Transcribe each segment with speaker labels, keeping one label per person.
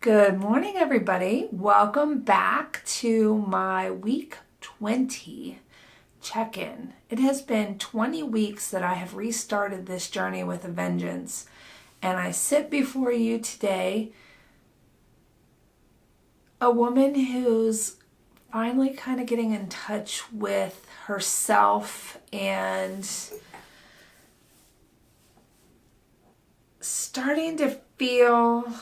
Speaker 1: Good morning, everybody. Welcome back to my week 20 check-in. It has been 20 weeks that I have restarted this journey with a vengeance, and I sit before you today, a woman who's finally kind of getting in touch with herself and starting to feel,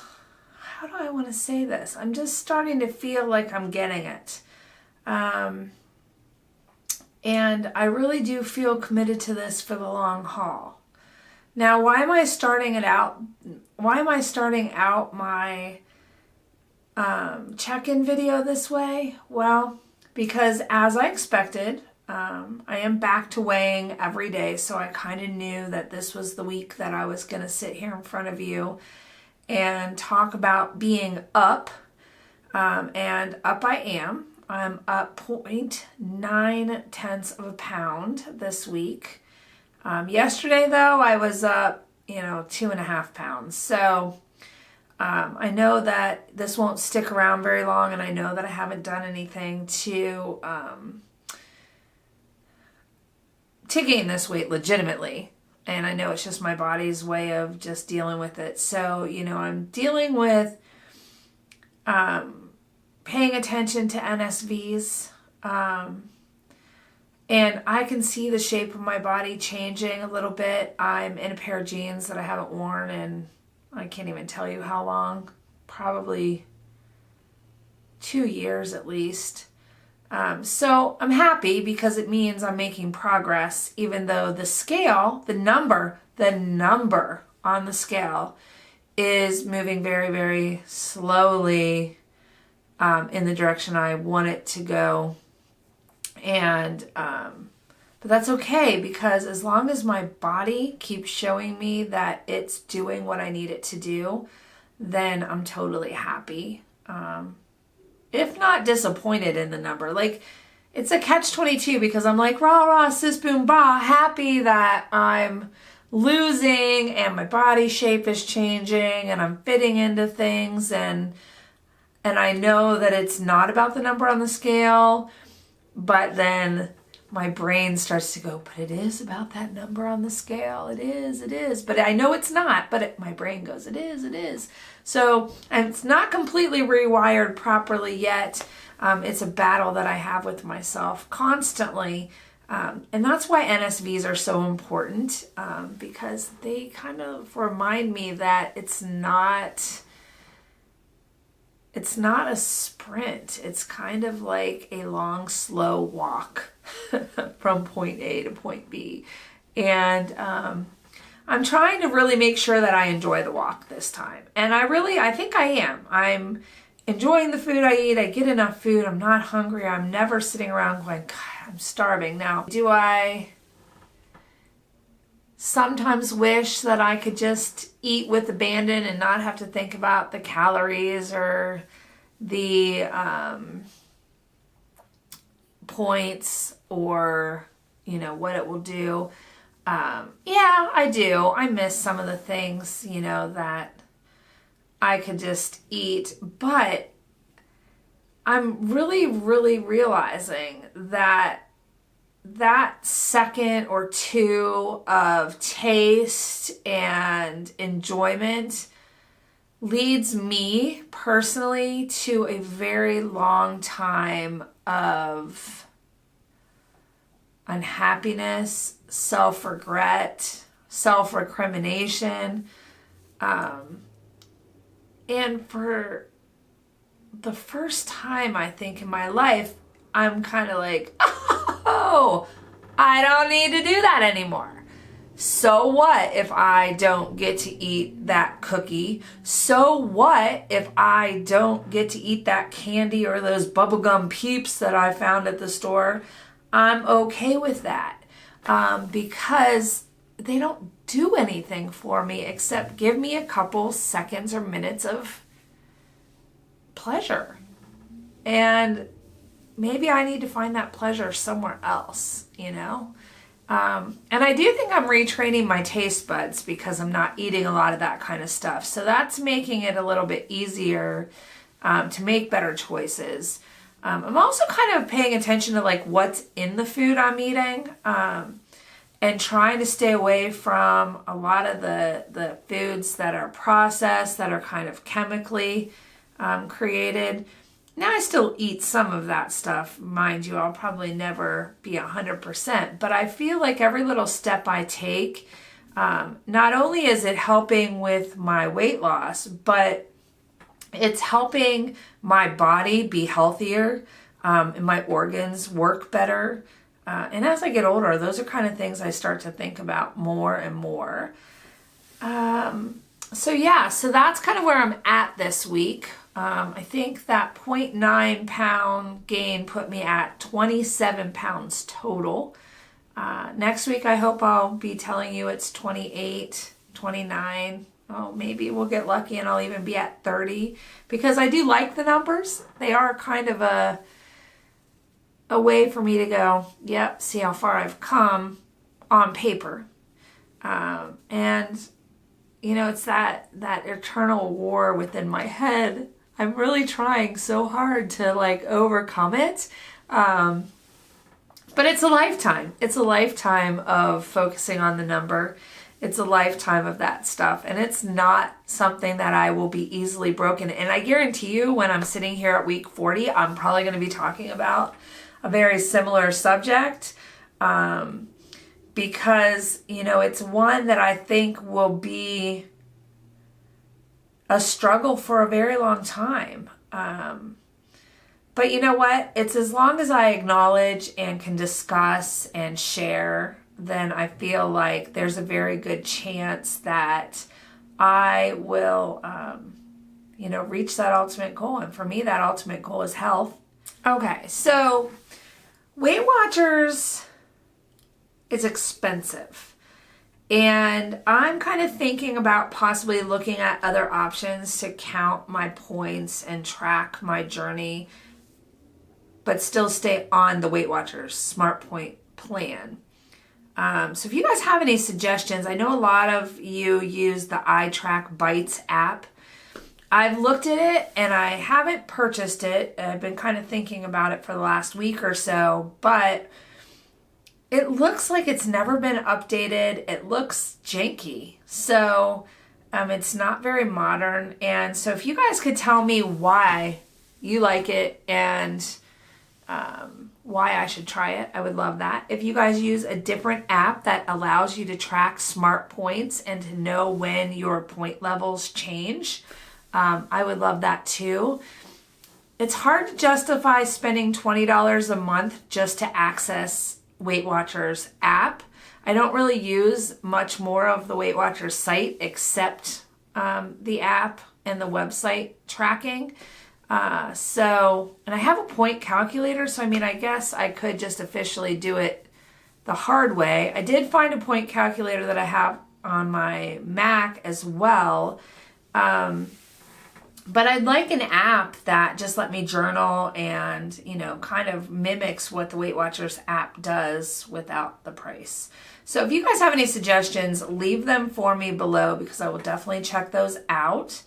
Speaker 1: how do I want to say this? I'm just starting to feel like I'm getting it. And I really do feel committed to this for the long haul. Now, why am I starting out my check-in video this way? Well, because as I expected, I am back to weighing every day, so I kind of knew that this was the week that I was going to sit here in front of you and talk about being up, and up I am. I'm up 0.9 of a pound this week. Yesterday, though, I was up, 2.5 pounds. So I know that this won't stick around very long, and I know that I haven't done anything to gain this weight legitimately. And I know it's just my body's way of just dealing with it. So, I'm dealing with paying attention to NSVs. And I can see the shape of my body changing a little bit. I'm in a pair of jeans that I haven't worn in, I can't even tell you how long. Probably 2 years at least. So I'm happy because it means I'm making progress, even though the scale, the number on the scale is moving very, very slowly in the direction I want it to go. And but that's okay, because as long as my body keeps showing me that it's doing what I need it to do, then I'm totally happy. If not disappointed in the number. Like, it's a catch-22 because I'm like, rah, rah, sis, boom, bah, happy that I'm losing and my body shape is changing and I'm fitting into things, and I know that it's not about the number on the scale, but then my brain starts to go, but it is about that number on the scale. It is. But I know it's not, but my brain goes, it is. So, and it's not completely rewired properly yet. It's a battle that I have with myself constantly. And that's why NSVs are so important, because they kind of remind me that it's not a sprint. It's kind of like a long, slow walk from point A to point B. And I'm trying to really make sure that I enjoy the walk this time. And I think I am. I'm enjoying the food I eat. I get enough food. I'm not hungry. I'm never sitting around going, God, I'm starving. Now, do I sometimes wish that I could just eat with abandon and not have to think about the calories or the points or, what it will do? Yeah, I do. I miss some of the things, that I could just eat. But I'm really, really realizing that second or two of taste and enjoyment leads me personally to a very long time of unhappiness, self-regret, self-recrimination. And for the first time, I think, in my life, I'm kind of like, oh, I don't need to do that anymore. So what if I don't get to eat that cookie? So what if I don't get to eat that candy or those bubblegum Peeps that I found at the store? I'm okay with that, because they don't do anything for me except give me a couple seconds or minutes of pleasure. And maybe I need to find that pleasure somewhere else, And I do think I'm retraining my taste buds because I'm not eating a lot of that kind of stuff. So that's making it a little bit easier to make better choices. I'm also kind of paying attention to like what's in the food I'm eating, and trying to stay away from a lot of the foods that are processed, that are kind of chemically created. Now I still eat some of that stuff. Mind you, I'll probably never be 100%, but I feel like every little step I take, not only is it helping with my weight loss, but it's helping my body be healthier, and my organs work better. And as I get older, those are kind of things I start to think about more and more. So that's kind of where I'm at this week. I think that 0.9 pound gain put me at 27 pounds total. Next week, I hope I'll be telling you it's 28, 29. Oh, maybe we'll get lucky and I'll even be at 30, because I do like the numbers. They are kind of a way for me to go, yep, see how far I've come on paper. And it's that eternal war within my head. I'm really trying so hard to like overcome it. But it's a lifetime. It's a lifetime of focusing on the number. It's a lifetime of that stuff. And it's not something that I will be easily broken. And I guarantee you, when I'm sitting here at week 40, I'm probably going to be talking about a very similar subject. Because, it's one that I think will be a struggle for a very long time. But you know what? It's as long as I acknowledge and can discuss and share, then I feel like there's a very good chance that I will, reach that ultimate goal. And for me, that ultimate goal is health. Okay, so Weight Watchers is expensive. And I'm kind of thinking about possibly looking at other options to count my points and track my journey, but still stay on the Weight Watchers Smart Point plan. So if you guys have any suggestions, I know a lot of you use the iTrackbites app. I've looked at it and I haven't purchased it. I've been kind of thinking about it for the last week or so, but it looks like it's never been updated. It looks janky. So it's not very modern. And so if you guys could tell me why you like it and why I should try it, I would love that. If you guys use a different app that allows you to track smart points and to know when your point levels change, I would love that too. It's hard to justify spending $20 a month just to access Weight Watchers app. I don't really use much more of the Weight Watchers site except the app and the website tracking. And I have a point calculator, so I guess I could just officially do it the hard way. I did find a point calculator that I have on my Mac as well. But I'd like an app that just let me journal and, kind of mimics what the Weight Watchers app does without the price. So if you guys have any suggestions, leave them for me below because I will definitely check those out.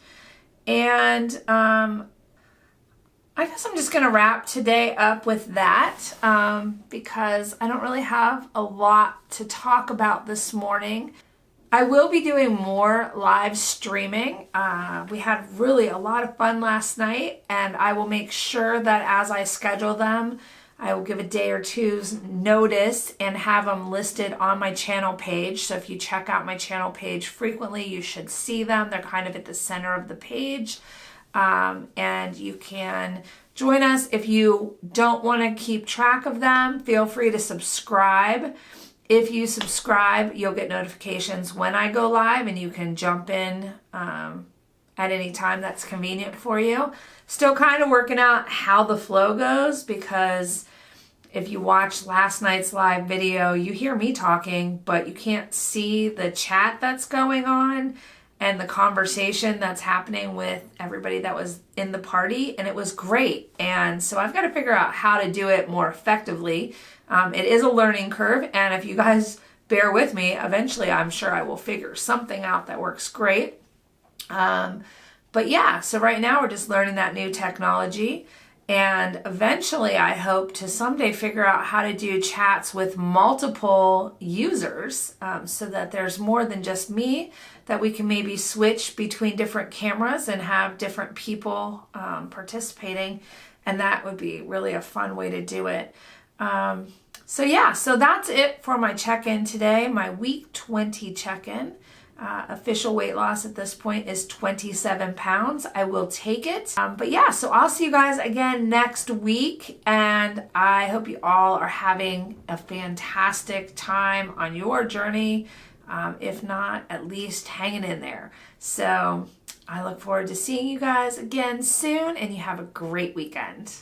Speaker 1: And I guess I'm just going to wrap today up with that because I don't really have a lot to talk about this morning. I will be doing more live streaming. We had really a lot of fun last night, and I will make sure that as I schedule them, I will give a day or two's notice and have them listed on my channel page. So if you check out my channel page frequently, you should see them. They're kind of at the center of the page. And you can join us. If you don't want to keep track of them, feel free to subscribe. If you subscribe, you'll get notifications when I go live and you can jump in at any time that's convenient for you. Still kind of working out how the flow goes because if you watch last night's live video, you hear me talking, but you can't see the chat that's going on. and the conversation that's happening with everybody that was in the party, and it was great. And so I've got to figure out how to do it more effectively. It is a learning curve, and if you guys bear with me, eventually I'm sure I will figure something out that works great. But yeah, so right now we're just learning that new technology. And eventually I hope to someday figure out how to do chats with multiple users, so that there's more than just me, that we can maybe switch between different cameras and have different people participating. And that would be really a fun way to do it. So yeah, so that's it for my check-in today, my week 20 check-in. Official weight loss at this point is 27 pounds. I will take it. But yeah, so I'll see you guys again next week. And I hope you all are having a fantastic time on your journey. If not, at least hanging in there. So I look forward to seeing you guys again soon, and you have a great weekend.